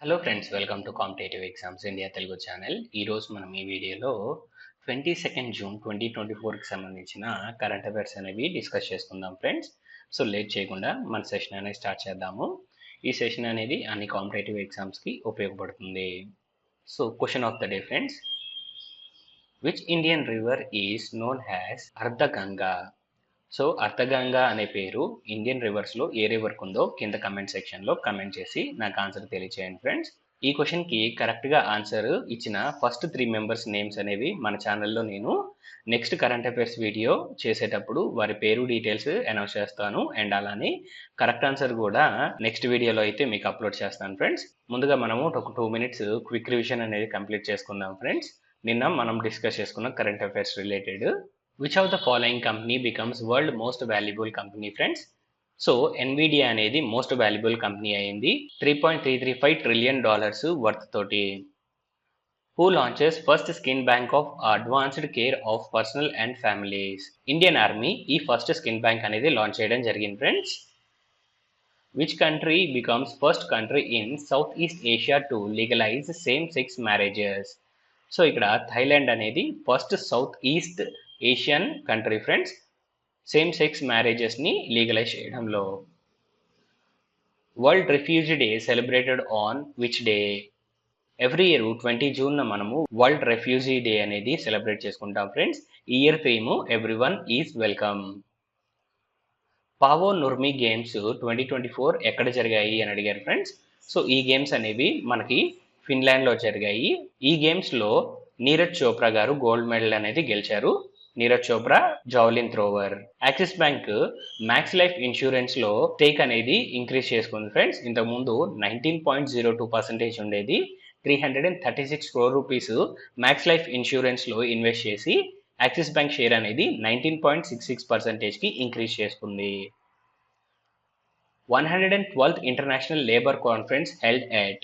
Hello friends, welcome to competitive exams India Telugu channel. ఈరోజు మనం ఈ వీడియోలో 22 జూన్ 2024కి సంబంధించిన కరెంట్ అఫైర్స్ అనేవి డిస్కస్ చేసుకుందాం ఫ్రెండ్స్. సో లేట్ చేయకుండా మన సెషన్ అనేది స్టార్ట్ చేద్దాము. ఈ సెషన్ అనేది అన్ని కాంపిటేటివ్ ఎగ్జామ్స్కి ఉపయోగపడుతుంది. So question of the day friends, which Indian river is known as Ardhaganga? So Ardhaganga అనే పేరు ఇండియన్ రివర్స్లో ఏ రివర్కి ఉందో కింద కమెంట్ సెక్షన్లో కమెంట్ చేసి నాకు ఆన్సర్ తెలియచేయండి ఫ్రెండ్స్. ఈ క్వశ్చన్కి కరెక్ట్గా ఆన్సర్ ఇచ్చిన ఫస్ట్ 3 మెంబర్స్ నేమ్స్ అనేవి మన ఛానల్లో నేను నెక్స్ట్ కరెంట్ అఫైర్స్ వీడియో చేసేటప్పుడు వారి పేరు డీటెయిల్స్ అనౌన్స్ చేస్తాను. అండ్ అలానే కరెక్ట్ ఆన్సర్ కూడా నెక్స్ట్ వీడియోలో అయితే మీకు అప్లోడ్ చేస్తాను ఫ్రెండ్స్. ముందుగా మనము ఒక 2 minutes క్విక్ రివిజన్ అనేది కంప్లీట్ చేసుకుందాం ఫ్రెండ్స్. నిన్న మనం డిస్కస్ చేసుకున్న current affairs related. Which of the following company becomes world most valuable company friends? So Nvidia అనేది మోస్ట్ వాల్యుబుల్ కంపెనీ అయింది. $3.335 trillion వర్త్ తోటి. Who launches first skin bank of advanced care of personal and families? Indian army ఈ first skin bank అనేది launch చేయడం జరిగింది friends. Which country becomes first country in South East Asia to legalise same sex marriages? So ఇక్కడ Thailand అనేది first South East Asian country friends same sex మ్యారేజెస్ని legalise చేయడంలో. World Refugee day celebrated on which day? Every year 20 జూన్న మనము World Refugee Day అనేది celebrate చేసుకుంటాం friends. ఈ year theme everyone is welcome. Paavo Nurmi Games 2024 ఎక్కడ జరిగాయి అని అడిగారు ఫ్రెండ్స్. సో ఈ గేమ్స్ అనేవి మనకి ఫిన్లాండ్లో జరిగాయి. ఈ గేమ్స్లో నీరజ్ చోప్రా గారు గోల్డ్ మెడల్ అనేది గెలిచారు. Neeraj Chopra javelin thrower. Axis Bank Max Life Insurance లో స్టేక్ అనేది ఇంక్రీజ్ చేసుకుంది ఫ్రెండ్స్. ఇంతకుముందు 19.02% ఉండేది. 336 crore rupees Max Life Insurance లో ఇన్వెస్ట్ చేసి యాక్సిస్ బ్యాంక్ షేర్ అనేది 19.66% కి ఇంక్రీజ్ చేసుకుంది. 112th International Labour Conference held at?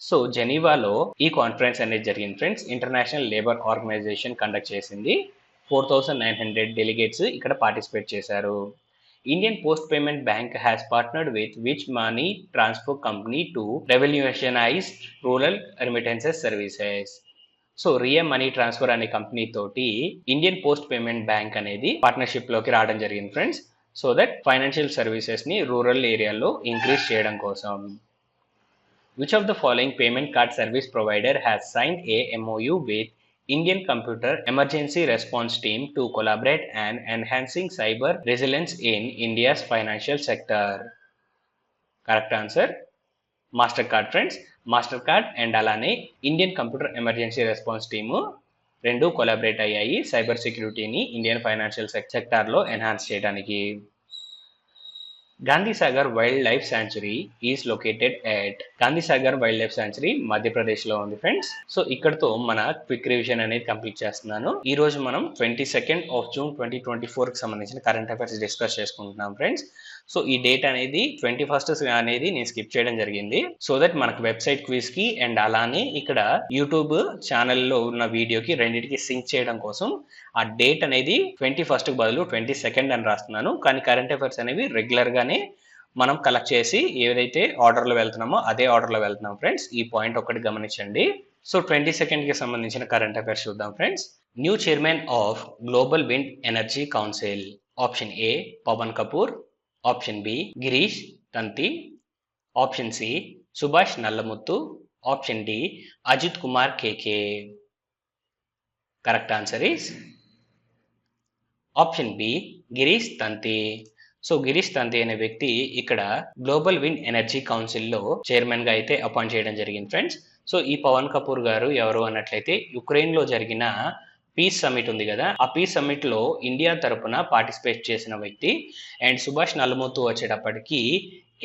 So జెనీవాలో ఈ కాన్ఫరెన్స్ అనేది జరిగింది friends. International Labour Organization conduct చేసింది. 4,900 డెలిగేట్స్ ఇక్కడ పార్టిసిపేట్ చేశారు. Indian Post Payment Bank has partnered with which money transfer company to revolutionise rural remittances services? So Ria Money Transfer అనే company తోటి Indian Post Payment Bank అనేది partnership లోకి రావడం జరిగింది friends. So that financial services ని rural ఏరియాలో increase చేయడం కోసం. Which of the following payment card service provider has signed a MOU with Indian Computer Emergency Response Team to collaborate and enhancing cyber resilience in India's financial sector? Correct answer, Mastercard friends. Mastercard and అలానే Indian computer emergency response team రెండు collaborate అయ్యాయి cyber సెక్యూరిటీని Indian financial సెక్టార్లో enhance చేయడానికి. Gandhisagar wild life sanctuary is located at? Gandhisagar wild life sanctuary మధ్యప్రదేశ్లో ఉంది friends. So ఇక్కడతో మన క్విక్ రివిజన్ అనేది కంప్లీట్ చేస్తున్నాను. ఈ రోజు మనం 22 జూన్ 2024కి సంబంధించిన కరెంట్ అఫైర్స్ డిస్కస్ చేసుకుంటున్నాం ఫ్రెండ్స్. సో ఈ డేట్ అనేది 21st అనేది నేను స్కిప్ చేయడం జరిగింది. సో దట్ మనకు వెబ్సైట్ క్విజ్ కి అండ్ అలానే ఇక్కడ యూట్యూబ్ ఛానల్లో ఉన్న వీడియోకి రెండింటికి సింక్ చేయడం కోసం ఆ డేట్ అనేది 21st బదులు 22 అని రాస్తున్నాను. కానీ కరెంట్ అఫైర్స్ అనేవి రెగ్యులర్ గానే మనం కలెక్ట్ చేసి ఏదైతే ఆర్డర్లో వెళ్తున్నామో అదే ఆర్డర్లో వెళ్తున్నాం ఫ్రెండ్స్. ఈ పాయింట్ ఒకటి గమనించండి. సో 22కి సంబంధించిన కరెంట్ అఫైర్స్ చూద్దాం friends. New chairman of Global Wind Energy Council? Option A Pavan Kapoor, option B Girish Tanti, option C Subhash Nallamuthu, option D Ajith Kumar KK. Correct answer is option B Girish Tanti. So Girish Tanti అనే వ్యక్తి ఇక్కడ గ్లోబల్ విండ్ ఎనర్జీ కౌన్సిల్లో చైర్మన్ గా అయితే అపాయింట్ చేయడం జరిగింది ఫ్రెండ్స్. సో ఈ పవన్ కపూర్ గారు ఎవరు అన్నట్లయితే యుక్రెయిన్ లో జరిగిన పీస్ సమ్మిట్ ఉంది కదా, ఆ పీస్ సమ్మిట్ లో ఇండియా తరపున పార్టిసిపేట్ చేసిన వ్యక్తి. అండ్ సుభాష్ నల్లముత్తు వచ్చేటప్పటికి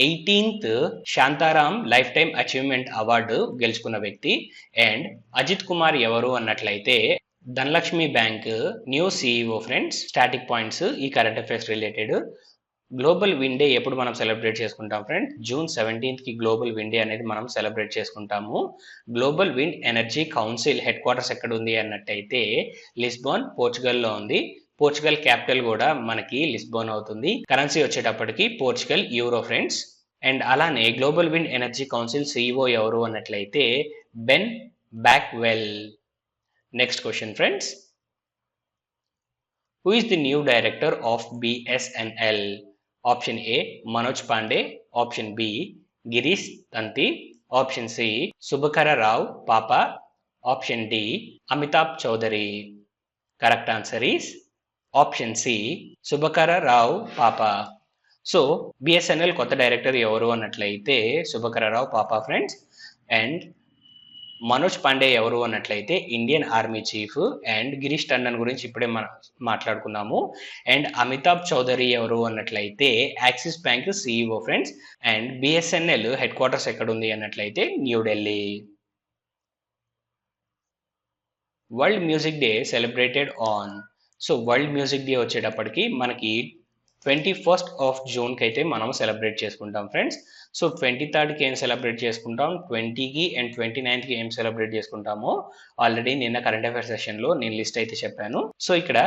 18th Shantaram life time achievement award గెలుచుకున్న వ్యక్తి. అండ్ అజిత్ కుమార్ ఎవరు అన్నట్లయితే Dhanlaxmi bank new CEO friends. Static points ఈ current affairs related. Global Wind Day ఎప్పుడు మనం సెలబ్రేట్ చేసుకుంటాం friends? June 17th Global Wind Day అనేది మనం సెలబ్రేట్ చేసుకుంటాము. Global Wind Energy Council head quarters ఎక్కడ ఉంది అన్నట్టయితే లిస్బోన్ పోర్చుగల్లో ఉంది. పోర్చుగల్ క్యాపిటల్ కూడా మనకి లిస్బోన్ అవుతుంది. కరెన్సీ వచ్చేటప్పటికి పోర్చుగల్ యూరో ఫ్రెండ్స్. అండ్ అలానే Global Wind Energy Council CEO ఎవరు అన్నట్లయితే Ben Backwell. Next question friends, who is the new director of BSNL? Option A Manoj Pande, option B Girish Tanti, option C Subhakara Rao Papa, option D Amitabh Chaudhary. Correct answer is option C Subhakara Rao Papa. So BSNL కొత్త director ఎవరు అన్నట్లయితే సుభకర రావ్ పాపా friends. And Manoj Pandey ఎవరు అన్నట్లయితే Indian army chief. And Girish Tandon గురించి ఇప్పుడే మనం మాట్లాడుకున్నాము. అండ్ అమితాబ్ చౌదరి ఎవరు అన్నట్లయితే axis bank CEO friends. And BSNL head quarters ఎక్కడ ఉంది అన్నట్లయితే New Delhi. World music day celebrated on. So world music day వచ్చేటప్పటికి మనకి 21st ఆఫ్ జూన్కి అయితే మనం సెలబ్రేట్ చేసుకుంటాం ఫ్రెండ్స్. సో 23rdకి ఏం సెలబ్రేట్ చేసుకుంటాం, 20కి అండ్ 29థ్కి ఏం సెలబ్రేట్ చేసుకుంటామో ఆల్రెడీ నిన్న కరెంట్ అఫైర్స్ సెషన్లో నేను లిస్ట్ అయితే చెప్పాను. సో ఇక్కడ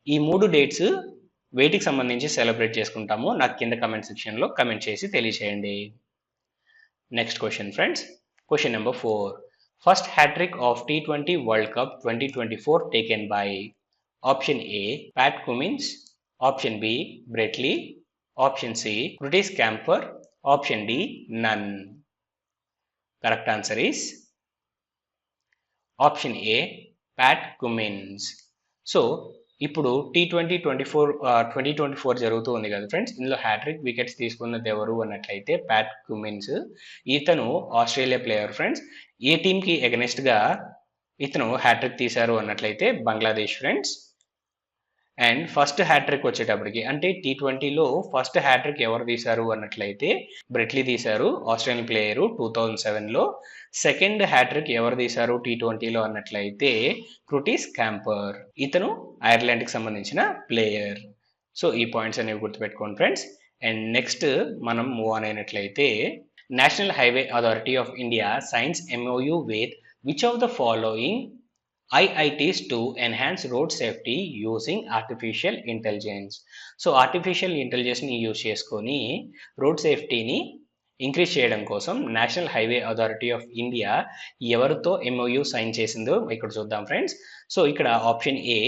ఈ 3 డేట్స్ వేటికి సంబంధించి సెలబ్రేట్ చేసుకుంటామో నాకు కింద కమెంట్ సెక్షన్లో కమెంట్ చేసి తెలియచేయండి. Next question friends, question number 4. First hattrick of T20 World Cup 2024 taken by. Option A Pat Cummins, option B Brett Lee, option C Curtis Campher, option D none. Correct answer is option A Pat Cummins. So ఇప్పుడు T20 జరుగుతూ ఉంది కదా friends, ఇందులో hat trick wickets తీసుకున్నది ఎవరు అన్నట్లయితే Pat Cummins. ఇతను Australia player friends. ఏ టీంకి ఎగనెస్ట్గా ఇతను హ్యాట్రిక్ తీశారు అన్నట్లయితే Bangladesh friends. And first hattrick వచ్చేటప్పటికి అంటే T20లో ఫస్ట్ హ్యాట్రిక్ ఎవరు తీశారు అన్నట్లయితే బ్రెట్లీ తీశారు, ఆస్ట్రేలియన్ ప్లేయరు 2007లో. సెకండ్ హ్యాట్రిక్ ఎవరు తీశారు T20లో అన్నట్లయితే క్రిటిస్ క్యాంపర్, ఇతను ఐర్లాండ్కి సంబంధించిన ప్లేయర్. సో ఈ పాయింట్స్ అనేవి గుర్తుపెట్టుకోండి ఫ్రెండ్స్. అండ్ నెక్స్ట్ మనం మూవ్ ఆన్ అయినట్లయితే National Highway Authority of India signs MOU with which of the following IITs to enhance road safety using artificial intelligence. So artificial ఇంటెలిజెన్స్ని use చేసుకొని road సేఫ్టీని increase చేయడం కోసం National Highway Authority of India ఎవరితో MOU sign చేసిందో ఇక్కడ చూద్దాం friends. So ఇక్కడ option A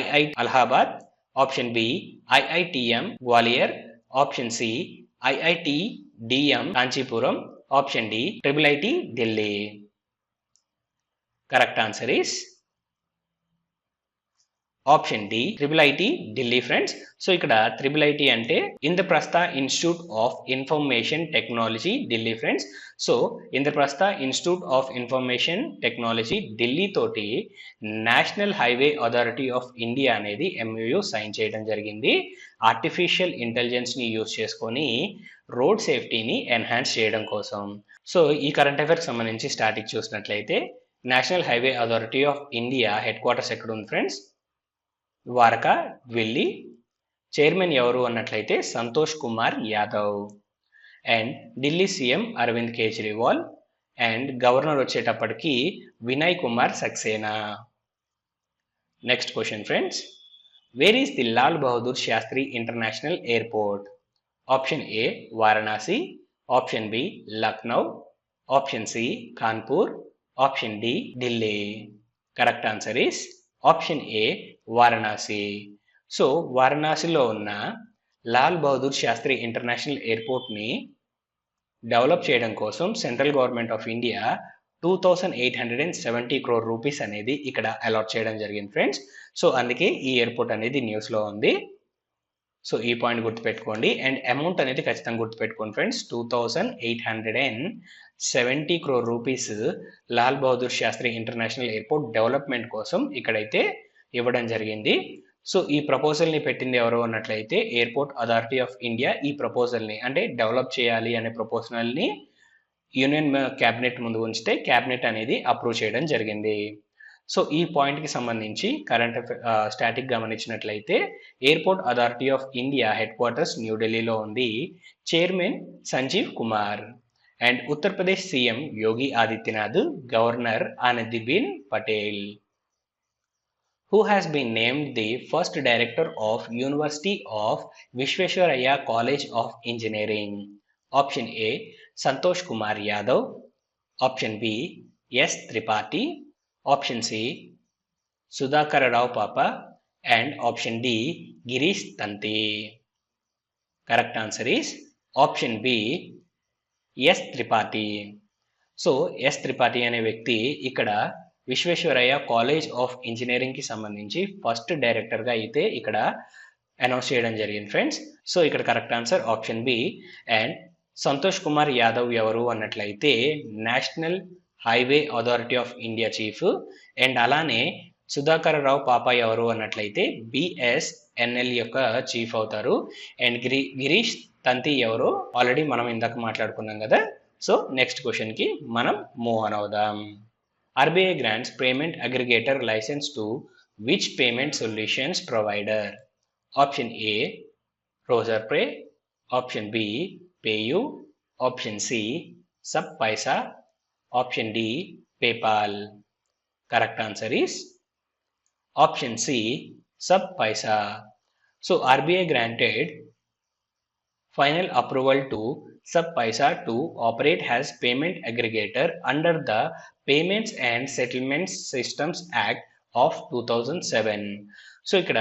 IIT Allahabad, option B IITM Gwalior, option C IITDM Kanchipuram, option D IIIT Delhi. Correct answer is option D IIIT Delhi friends. So ఇక్కడ IIIT అంటే Indraprastha Institute of Information Technology Delhi friends. So Indraprastha Institute of Information Technology Delhi తోటి National Highway Authority of India అనేది MOU sign చేయడం జరిగింది. Artificial ఇంటెలిజెన్స్ని use చేసుకొని road సేఫ్టీని enhance చేయడం కోసం. సో ఈ కరెంట్ అఫైర్స్ సంబంధించి స్టాటిక్ చూసినట్లయితే National Highway Authority of India head quarters ఎక్కడ ఉంది ఫ్రెండ్స్, ద్వారకా, ఢిల్లీ. చైర్మన్ ఎవరు అన్నట్లయితే Santosh Kumar Yadav. And Delhi CM Arvind Kejriwal. And governor వచ్చేటప్పటికి Vinay Kumar Saxena. Next question friends, where is the Lal Bahadur Shastri international airport? Option A Varanasi, option B Lucknow, option C Kanpur, option D Delhi. Correct answer is option A Varanasi. So వారణాసిలో ఉన్న Lal Bahadur Shastri international ఎయిర్పోర్ట్ని develop చేయడం కోసం central government of India 2870 crore rupees అనేది ఇక్కడ allot చేయడం జరిగింది friends. So అందుకే ఈ ఎయిర్పోర్ట్ అనేది న్యూస్లో ఉంది. సో ఈ పాయింట్ గుర్తుపెట్టుకోండి. అండ్ అమౌంట్ అనేది ఖచ్చితంగా గుర్తుపెట్టుకోండి friends. 2870 crore rupees Lal Bahadur Shastri international Airport development కోసం ఇక్కడైతే ఇవ్వడం జరిగింది. సో ఈ ప్రపోజల్ని పెట్టింది ఎవరు అన్నట్లయితే ఎయిర్పోర్ట్ అథారిటీ ఆఫ్ ఇండియా. ఈ ప్రపోజల్ని అంటే డెవలప్ చేయాలి అనే ప్రపోజల్ని యూనియన్ క్యాబినెట్ ముందు ఉంచితే క్యాబినెట్ అనేది అప్రూవ్ చేయడం జరిగింది. సో ఈ పాయింట్కి సంబంధించి కరెంట్ స్టాటిక్ గమనించినట్లయితే Airport Authority of India head quarters న్యూఢిల్లీలో ఉంది. Chairman Sanjeev Kumar. And Uttar Pradesh CM Yogi Adityanath, governor Anandiben Patel. Who has been named the first director of University of Visvesvaraya College of Engineering? Option A, Santosh Kumar Yadav. Option B, S. Tripathi. Option C, Sudhakar Rao Papa. And option D, Girish Tanti. Correct answer is option B, S. Tripathi. So S Tripathi అనే వ్యక్తి ఇక్కడ Visvesvaraya college of engineering కి సంబంధించి first director గా అయితే ఇక్కడ announce చేయడం జరిగింది ఫ్రెండ్స్. సో ఇక్కడ correct answer option B. And Santosh Kumar Yadav ఎవరు అన్నట్లయితే National Highway Authority of India chief. And అలానే సుధాకర్ రావు పాప ఎవరు అన్నట్లయితే బిఎస్ఎన్ఎల్ యొక్క చీఫ్ అవుతారు. అండ్ గిరీష్ తంతి ఎవరు ఆల్రెడీ మనం ఇందాక మాట్లాడుకున్నాం కదా. సో నెక్స్ట్ క్వశ్చన్ కి మనం మూవ్ ఆన్ అవుదాం. RBI grants payment aggregator licence to which payment solutions provider? Option A Razorpay, option B PayU, option C SabPaisa, option D PayPal. Correct answer is option C, sub paisa. So RBI granted final approval to sub paisa to operate as payment aggregator under the Payments and Settlements Systems Act of 2007. So ఇక్కడ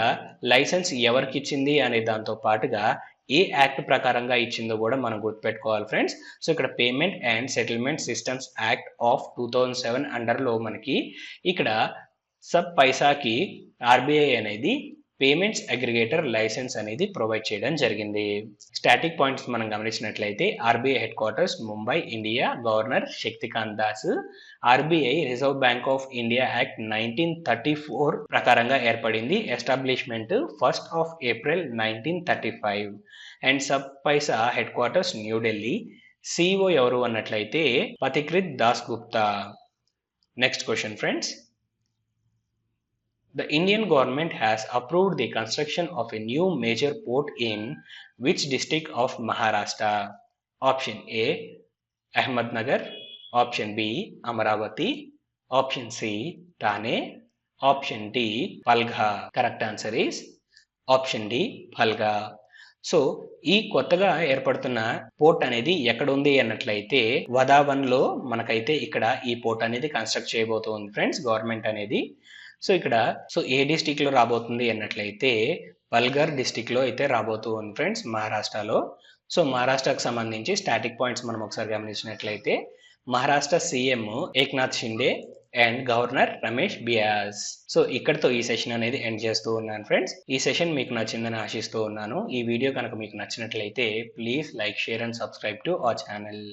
licence ఎవరికి ఇచ్చింది అనే దాంతో పాటుగా ఏ act ప్రకారంగా ఇచ్చిందో కూడా మనం గుర్తుపెట్టుకోవాలి ఫ్రెండ్స్. సో ఇక్కడ payment and settlement systems act of 2007 అండర్లో మనకి ఇక్కడ సబ్ పైసాకి ఆర్బీఐ అనేది పేమెంట్స్ అగ్రిగేటర్ లైసెన్స్ అనేది ప్రొవైడ్ చేయడం జరిగింది. స్టాటిక్ పాయింట్స్ మనం గమనించినట్లయితే RBI headquarters Mumbai, India. Governor Shaktikanta Das. RBI reserve bank of India act 1934 ప్రకారంగా ఏర్పడింది. Establishment 1st of April 1935. And Sabpaisa headquarters New Delhi. CEO ఎవరు అన్నట్లయితే Pathikrit Das Gupta. Next question friends. The Indian government has approved the construction of a new major port in which district of Maharashtra? Option A, Ahmednagar. Option B, Amaravati. Option C, Thane. Option D, Palgha. Correct answer is option D, Palgha. So ఈ కొత్తగా ఏర్పడుతున్న port అనేది ఎక్కడ ఉంది అన్నట్లయితే వదావన్లో మనకైతే ఇక్కడ ఈ port అనేది కన్స్ట్రక్ట్ చేయబోతోంది ఫ్రెండ్స్ గవర్నమెంట్ అనేది. సో ఇక్కడ ఏ డిస్టిక్ లో రాబోతుంది అన్నట్లయితే పల్ఘర్ డిస్టిక్ లో అయితే రాబోతుంది ఫ్రెండ్స్ మహారాష్ట్రలో. సో మహారాష్ట్రకు సంబంధించి స్టాటిక్ పాయింట్స్ మనం ఒకసారి గమనించినట్లయితే Maharashtra CM Eknath Shinde and governor Ramesh Beas. So ఇక్కడతో ఈ సెషన్ అనేది ఎండ్ చేస్తూ ఉన్నాను ఫ్రెండ్స్. ఈ సెషన్ మీకు నచ్చిందని ఆశిస్తూ ఉన్నాను. ఈ వీడియో కనుక మీకు నచ్చినట్లయితే please like, share and subscribe to our channel.